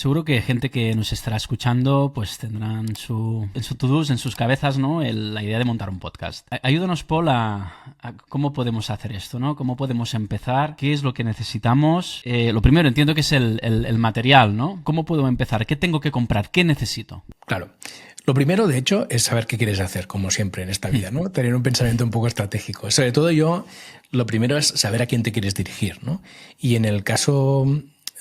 Seguro que gente que nos estará escuchando pues tendrán en su to-dos, en sus cabezas, ¿no? La idea de montar un podcast. Ayúdanos, Paul, a cómo podemos hacer esto, ¿no? ¿Cómo podemos empezar? ¿Qué es lo que necesitamos? Lo primero, entiendo que es el material, ¿no? ¿Cómo puedo empezar? ¿Qué tengo que comprar? ¿Qué necesito? Claro. Lo primero, de hecho, es saber qué quieres hacer, como siempre en esta vida, ¿no? Tener un pensamiento un poco estratégico. Sobre todo lo primero es saber a quién te quieres dirigir, ¿no? Y en el caso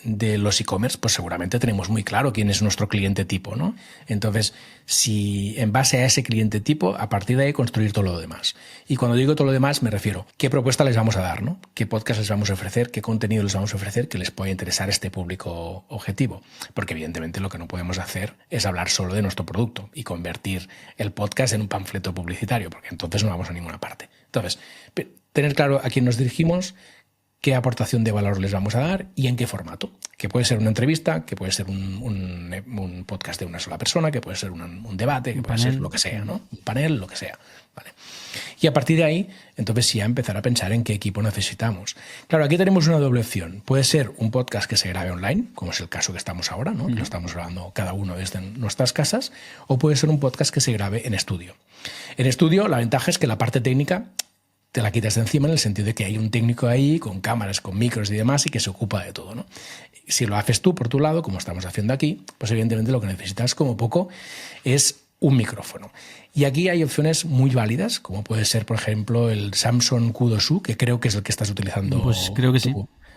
de los e-commerce, pues seguramente tenemos muy claro quién es nuestro cliente tipo, ¿no? Entonces, si en base a ese cliente tipo, a partir de ahí construir todo lo demás. Y cuando digo todo lo demás, me refiero qué propuesta les vamos a dar, ¿no? ¿Qué podcast les vamos a ofrecer? ¿Qué contenido les vamos a ofrecer que les pueda interesar a este público objetivo? Porque evidentemente lo que no podemos hacer es hablar solo de nuestro producto y convertir el podcast en un panfleto publicitario, porque entonces no vamos a ninguna parte. Entonces, tener claro a quién nos dirigimos, qué aportación de valor les vamos a dar y en qué formato. Que puede ser una entrevista, que puede ser un podcast de una sola persona, que puede ser un debate, que puede ser lo que sea, ¿no? Un panel, lo que sea. ¿Vale? Y a partir de ahí, entonces sí a empezar a pensar en qué equipo necesitamos. Claro, aquí tenemos una doble opción. Puede ser un podcast que se grabe online, como es el caso que estamos ahora, ¿no? Que lo estamos grabando cada uno desde nuestras casas, o puede ser un podcast que se grabe en estudio. En estudio, la ventaja es que la parte técnica te la quitas de encima en el sentido de que hay un técnico ahí con cámaras, con micros y demás y que se ocupa de todo, ¿no? Si lo haces tú por tu lado, como estamos haciendo aquí, pues evidentemente lo que necesitas como poco es un micrófono. Y aquí hay opciones muy válidas, como puede ser, por ejemplo, el Samsung Q2U, que creo que es el que estás utilizando. Pues creo que sí.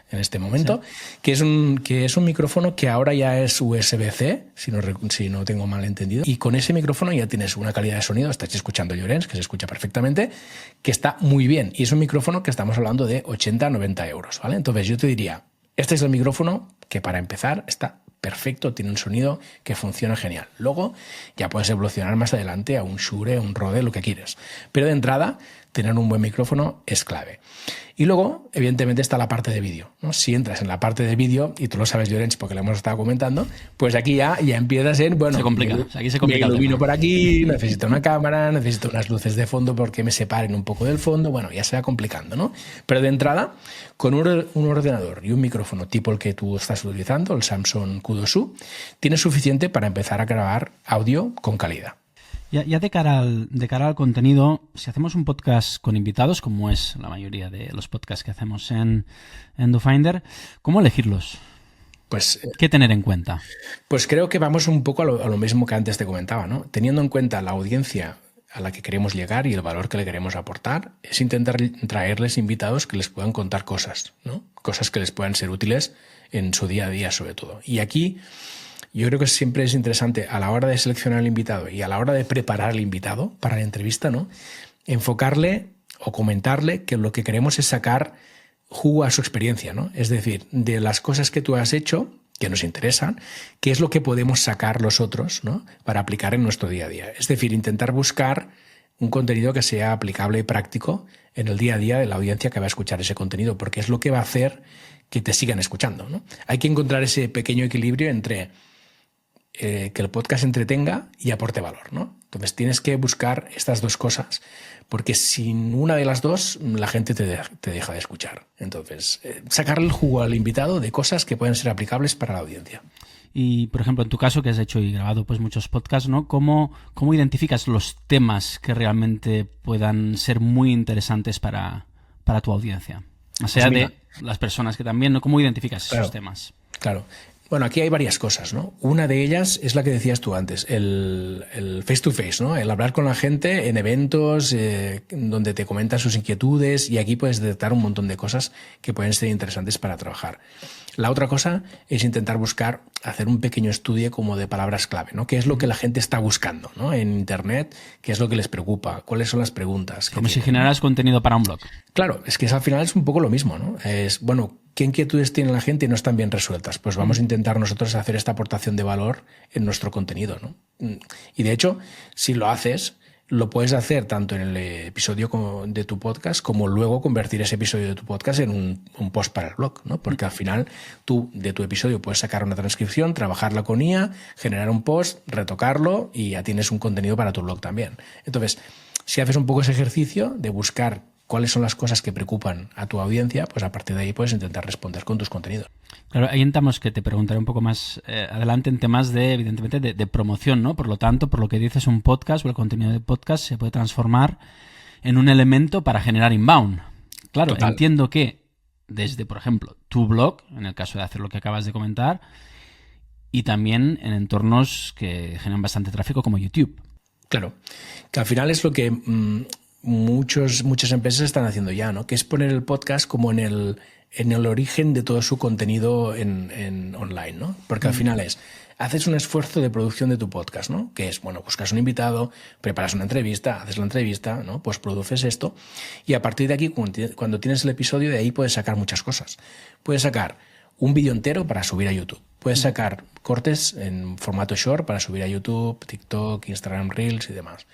En este momento, sí. que es un micrófono que ahora ya es USB-C, si no tengo mal entendido, y con ese micrófono ya tienes una calidad de sonido, estáis escuchando Llorens, que se escucha perfectamente, que está muy bien, y es un micrófono que estamos hablando de 80-90 euros, ¿vale? Entonces yo te diría, este es el micrófono que para empezar está perfecto, tiene un sonido que funciona genial. Luego ya puedes evolucionar más adelante a un Shure, un Rode, lo que quieras, pero de entrada tener un buen micrófono es clave. Y luego, evidentemente, está la parte de vídeo, ¿no? Si entras en la parte de vídeo, y tú lo sabes, Llorens, porque lo hemos estado comentando, pues aquí ya empiezas en, bueno, se complica. Aquí se complica. Me ilumino por aquí, necesito una cámara, necesito unas luces de fondo porque me separen un poco del fondo, bueno, ya se va complicando, ¿no? Pero de entrada, con un ordenador y un micrófono tipo el que tú estás utilizando, el Samsung Q2U, tienes suficiente para empezar a grabar audio con calidad. Ya de cara al contenido, si hacemos un podcast con invitados, como es la mayoría de los podcasts que hacemos en DoFinder, ¿cómo elegirlos? Pues, ¿qué tener en cuenta? Pues creo que vamos un poco a lo mismo que antes te comentaba, ¿no? Teniendo en cuenta la audiencia a la que queremos llegar y el valor que le queremos aportar, es intentar traerles invitados que les puedan contar cosas, ¿no? Cosas que les puedan ser útiles en su día a día, sobre todo. Y aquí yo creo que siempre es interesante a la hora de seleccionar el invitado y a la hora de preparar el invitado para la entrevista, ¿no? Enfocarle o comentarle que lo que queremos es sacar jugo a su experiencia, ¿no? Es decir, de las cosas que tú has hecho, que nos interesan, qué es lo que podemos sacar los otros, ¿no? Para aplicar en nuestro día a día. Es decir, intentar buscar un contenido que sea aplicable y práctico en el día a día de la audiencia que va a escuchar ese contenido, porque es lo que va a hacer que te sigan escuchando, ¿no? Hay que encontrar ese pequeño equilibrio entre que el podcast entretenga y aporte valor, ¿no? Entonces tienes que buscar estas dos cosas, porque sin una de las dos la gente te deja de escuchar. Entonces, sacarle el jugo al invitado de cosas que pueden ser aplicables para la audiencia. Y, por ejemplo, en tu caso, que has hecho y grabado pues muchos podcasts, ¿no? ¿Cómo identificas los temas que realmente puedan ser muy interesantes para tu audiencia? Más allá de las personas que también, ¿no? ¿Cómo identificas esos temas? Claro. Bueno, aquí hay varias cosas, ¿no? Una de ellas es la que decías tú antes, el face-to-face, ¿no? El hablar con la gente en eventos donde te comentan sus inquietudes y aquí puedes detectar un montón de cosas que pueden ser interesantes para trabajar. La otra cosa es intentar hacer un pequeño estudio como de palabras clave, ¿no? ¿Qué es lo que la gente está buscando, ¿no? En Internet, ¿qué es lo que les preocupa? ¿Cuáles son las preguntas? Como si generaras contenido para un blog. Claro, es que al final es un poco lo mismo, ¿no? Es, bueno, ¿qué inquietudes tiene la gente y no están bien resueltas? Pues vamos a intentar nosotros hacer esta aportación de valor en nuestro contenido, ¿no? Y de hecho, si lo haces, lo puedes hacer tanto en el episodio de tu podcast como luego convertir ese episodio de tu podcast en un post para el blog, ¿no? Porque al final tú de tu episodio puedes sacar una transcripción, trabajarla con IA, generar un post, retocarlo y ya tienes un contenido para tu blog también. Entonces, si haces un poco ese ejercicio de buscar cuáles son las cosas que preocupan a tu audiencia, pues a partir de ahí puedes intentar responder con tus contenidos. Claro, ahí entramos, que te preguntaré un poco más adelante en temas de, evidentemente, de promoción, ¿no? Por lo tanto, por lo que dices, un podcast o el contenido de podcast se puede transformar en un elemento para generar inbound. Claro, Total. entiendo que desde, por ejemplo, tu blog, en el caso de hacer lo que acabas de comentar, y también en entornos que generan bastante tráfico como YouTube. Claro, que al final es lo que muchas empresas están haciendo ya, ¿no? Que es poner el podcast como en el origen de todo su contenido en online, ¿no? Porque al final haces un esfuerzo de producción de tu podcast, ¿no? Que es, bueno, buscas un invitado, preparas una entrevista, haces la entrevista, ¿no? Pues produces esto y a partir de aquí, cuando tienes el episodio, de ahí puedes sacar muchas cosas. Puedes sacar un vídeo entero para subir a YouTube. Puedes sacar cortes en formato short para subir a YouTube, TikTok, Instagram Reels y demás.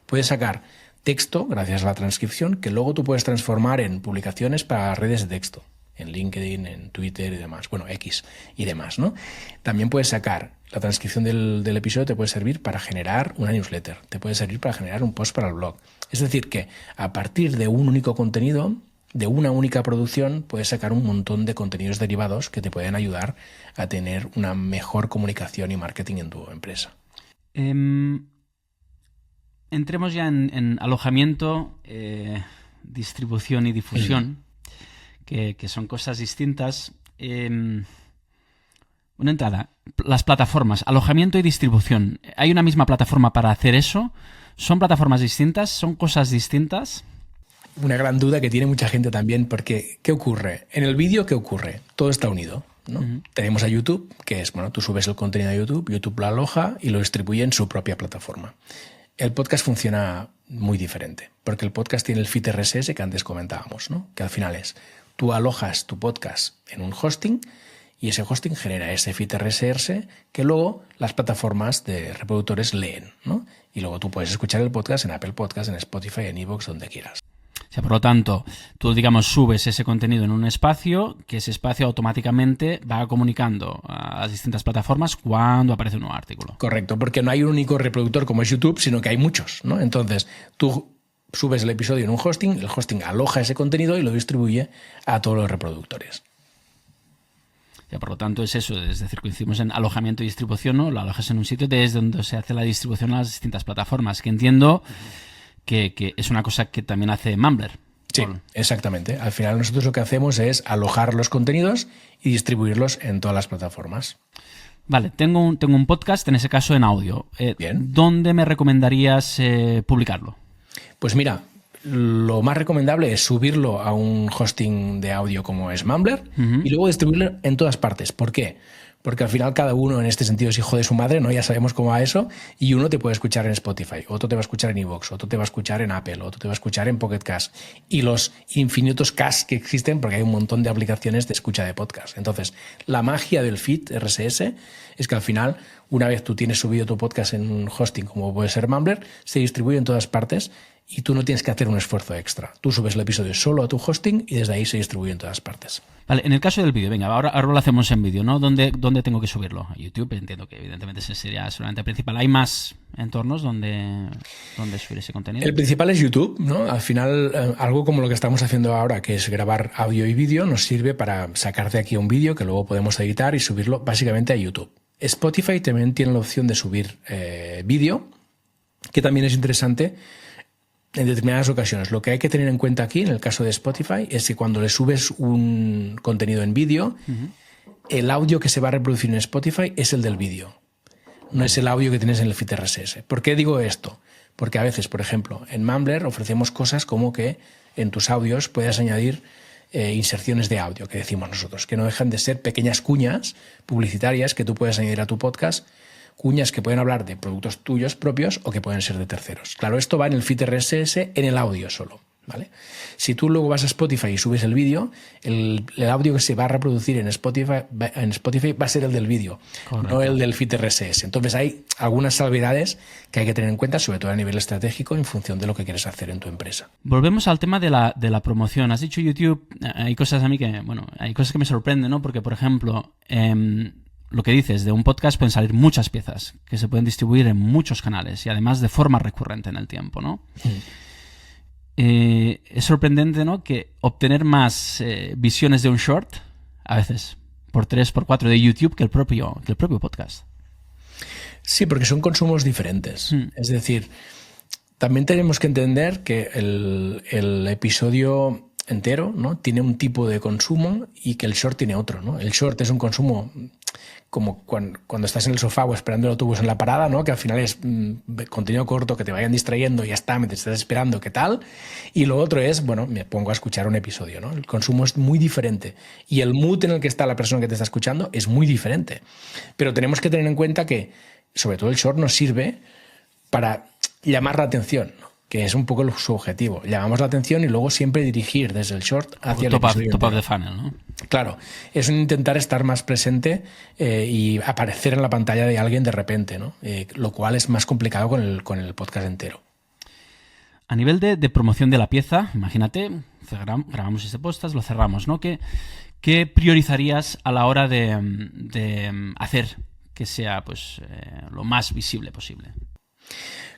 Puedes sacar texto, gracias a la transcripción, que luego tú puedes transformar en publicaciones para redes de texto, en LinkedIn, en Twitter y demás, bueno, X y demás, ¿no? También puedes sacar la transcripción del episodio, te puede servir para generar una newsletter, te puede servir para generar un post para el blog. Es decir, que a partir de un único contenido, de una única producción, puedes sacar un montón de contenidos derivados que te pueden ayudar a tener una mejor comunicación y marketing en tu empresa. Entremos ya en alojamiento, distribución y difusión, que son cosas distintas. Una entrada, las plataformas, alojamiento y distribución. ¿Hay una misma plataforma para hacer eso? ¿Son plataformas distintas? ¿Son cosas distintas? Una gran duda que tiene mucha gente también, porque ¿qué ocurre? En el vídeo, ¿qué ocurre? Todo está unido, ¿no? Tenemos a YouTube, que es, bueno, tú subes el contenido a YouTube, YouTube lo aloja y lo distribuye en su propia plataforma. El podcast funciona muy diferente, porque el podcast tiene el feed RSS que antes comentábamos, ¿no? Que al final es, tú alojas tu podcast en un hosting y ese hosting genera ese feed RSS que luego las plataformas de reproductores leen, ¿no? Y luego tú puedes escuchar el podcast en Apple Podcast, en Spotify, en iVoox, donde quieras. O sea, por lo tanto, tú, digamos, subes ese contenido en un espacio, que ese espacio automáticamente va comunicando a las distintas plataformas cuando aparece un nuevo artículo. Correcto, porque no hay un único reproductor como es YouTube, sino que hay muchos, ¿no? Entonces, tú subes el episodio en un hosting, el hosting aloja ese contenido y lo distribuye a todos los reproductores. Ya, por lo tanto, es eso, es decir, coincidimos en alojamiento y distribución, ¿no? Lo alojas en un sitio desde donde se hace la distribución a las distintas plataformas, que entiendo que es una cosa que también hace Mumbler. Sí, exactamente. Al final nosotros lo que hacemos es alojar los contenidos y distribuirlos en todas las plataformas. Vale, tengo un podcast, en ese caso en audio. Bien. ¿Dónde me recomendarías publicarlo? Pues mira, lo más recomendable es subirlo a un hosting de audio como es Mumbler y luego distribuirlo en todas partes. ¿Por qué? Porque al final cada uno en este sentido es hijo de su madre, ¿no? Ya sabemos cómo va eso. Y uno te puede escuchar en Spotify, otro te va a escuchar en iVoox, otro te va a escuchar en Apple, otro te va a escuchar en Pocket Cast. Y los infinitos casts que existen, porque hay un montón de aplicaciones de escucha de podcast. Entonces, la magia del feed RSS es que al final, una vez tú tienes subido tu podcast en un hosting como puede ser Mumbler, se distribuye en todas partes y tú no tienes que hacer un esfuerzo extra. Tú subes el episodio solo a tu hosting y desde ahí se distribuye en todas partes. Vale, en el caso del vídeo, venga, ahora lo hacemos en vídeo, ¿no? ¿Dónde tengo que subirlo? A YouTube, entiendo que evidentemente ese sería solamente el principal. ¿Hay más entornos donde subir ese contenido? El principal es YouTube, ¿no? Al final, algo como lo que estamos haciendo ahora, que es grabar audio y vídeo, nos sirve para sacar de aquí un vídeo que luego podemos editar y subirlo básicamente a YouTube. Spotify también tiene la opción de subir vídeo, que también es interesante en determinadas ocasiones. Lo que hay que tener en cuenta aquí, en el caso de Spotify, es que cuando le subes un contenido en vídeo, el audio que se va a reproducir en Spotify es el del vídeo. No es el audio que tienes en el feed RSS. ¿Por qué digo esto? Porque a veces, por ejemplo, en Mumbler ofrecemos cosas como que en tus audios puedas añadir inserciones de audio, que decimos nosotros, que no dejan de ser pequeñas cuñas publicitarias que tú puedes añadir a tu podcast, cuñas que pueden hablar de productos tuyos propios o que pueden ser de terceros. Claro, esto va en el feed RSS en el audio solo, ¿vale? Si tú luego vas a Spotify y subes el vídeo, el audio que se va a reproducir en Spotify va a ser el del vídeo, no el del feed RSS. Entonces hay algunas salvedades que hay que tener en cuenta, sobre todo a nivel estratégico, en función de lo que quieres hacer en tu empresa. Volvemos al tema de la promoción. Has dicho YouTube, hay cosas a mí que, bueno, hay cosas que me sorprenden, ¿no? Porque, por ejemplo, lo que dices, de un podcast pueden salir muchas piezas que se pueden distribuir en muchos canales y además de forma recurrente en el tiempo, ¿no? es sorprendente, ¿no?, que obtener más visiones de un short, a veces por 3, por 4 de YouTube, que el propio podcast. Sí, porque son consumos diferentes. Es decir, también tenemos que entender que el episodio entero, ¿no?, tiene un tipo de consumo y que el short tiene otro, ¿no? El short es un consumo como cuando estás en el sofá o esperando el autobús en la parada, ¿no?, que al final es contenido corto, que te vayan distrayendo y ya está, mientras estás esperando, ¿qué tal? Y lo otro es, bueno, me pongo a escuchar un episodio, ¿no? El consumo es muy diferente y el mood en el que está la persona que te está escuchando es muy diferente. Pero tenemos que tener en cuenta que, sobre todo el short, nos sirve para llamar la atención, ¿no?, que es un poco su objetivo. Llamamos la atención y luego siempre dirigir desde el short hacia el episodio. Top of the funnel, ¿no? Claro, es un intentar estar más presente y aparecer en la pantalla de alguien de repente, ¿no? Lo cual es más complicado con el podcast entero. A nivel de promoción de la pieza, imagínate, grabamos este podcast, lo cerramos, ¿no? ¿Qué priorizarías a la hora de hacer que sea, pues, lo más visible posible?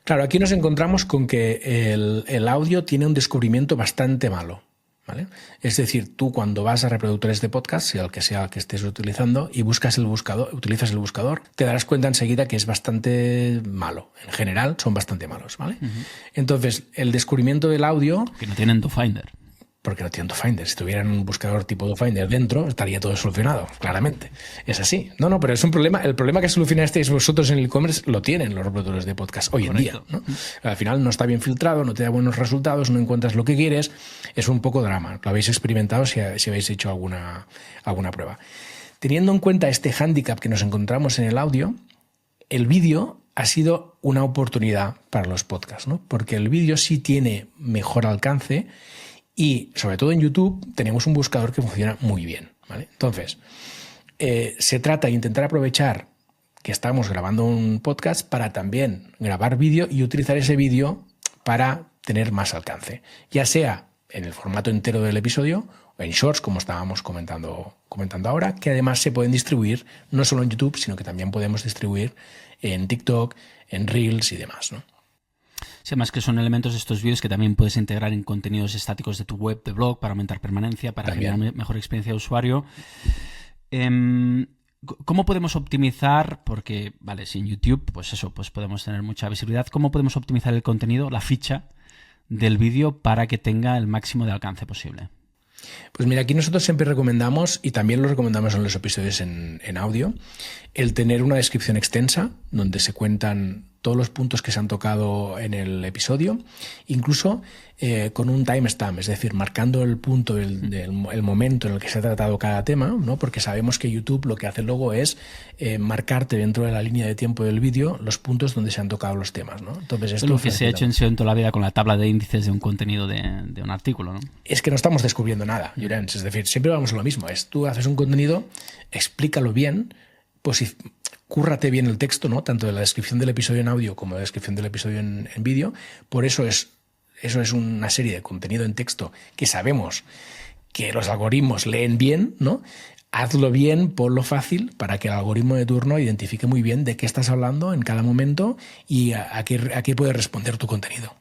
Claro, aquí nos encontramos con que el audio tiene un descubrimiento bastante malo, ¿vale? Es decir, tú cuando vas a reproductores de podcast, sea el que estés utilizando, y utilizas el buscador, te darás cuenta enseguida que es bastante malo. En general, son bastante malos, ¿vale? Uh-huh. Entonces, el descubrimiento del audio... Que no tienen DoFinder. Porque no tienen DoFinder. Si tuvieran un buscador tipo DoFinder dentro, estaría todo solucionado, claramente. Es así. No, pero es un problema. El problema que solucionasteis vosotros en el e-commerce lo tienen los reproductores de podcast hoy Correcto. En día, ¿no? Al final no está bien filtrado, no te da buenos resultados, no encuentras lo que quieres. Es un poco drama. Lo habéis experimentado si habéis hecho alguna prueba. Teniendo en cuenta este hándicap que nos encontramos en el audio, el vídeo ha sido una oportunidad para los podcasts, ¿no? Porque el vídeo sí tiene mejor alcance. Y sobre todo en YouTube tenemos un buscador que funciona muy bien, ¿vale? Entonces, se trata de intentar aprovechar que estamos grabando un podcast para también grabar vídeo y utilizar ese vídeo para tener más alcance, ya sea en el formato entero del episodio o en shorts, como estábamos comentando ahora, que además se pueden distribuir no solo en YouTube, sino que también podemos distribuir en TikTok, en Reels y demás, ¿no? Sí, además que son elementos de estos vídeos que también puedes integrar en contenidos estáticos de tu web, de blog, para aumentar permanencia, para generar mejor experiencia de usuario. ¿Cómo podemos optimizar? Porque, vale, si en YouTube, pues eso, pues podemos tener mucha visibilidad. ¿Cómo podemos optimizar el contenido, la ficha del vídeo para que tenga el máximo de alcance posible? Pues mira, aquí nosotros siempre recomendamos, y también lo recomendamos en los episodios en audio, el tener una descripción extensa donde se cuentan todos los puntos que se han tocado en el episodio, incluso con un timestamp, es decir, marcando el punto, el momento en el que se ha tratado cada tema, ¿no? Porque sabemos que YouTube lo que hace luego es marcarte dentro de la línea de tiempo del vídeo los puntos donde se han tocado los temas, ¿no? Entonces, esto es lo que se ha hecho en toda la vida con la tabla de índices de un contenido de un artículo, ¿no? Es que no estamos descubriendo nada, Llorens. Es decir, siempre vamos a lo mismo. Tú haces un contenido, explícalo bien, pues cúrrate bien el texto, ¿no? Tanto de la descripción del episodio en audio como de la descripción del episodio en vídeo. Por eso es una serie de contenido en texto que sabemos que los algoritmos leen bien, ¿no? Hazlo bien, ponlo fácil para que el algoritmo de turno identifique muy bien de qué estás hablando en cada momento y a qué puede responder tu contenido.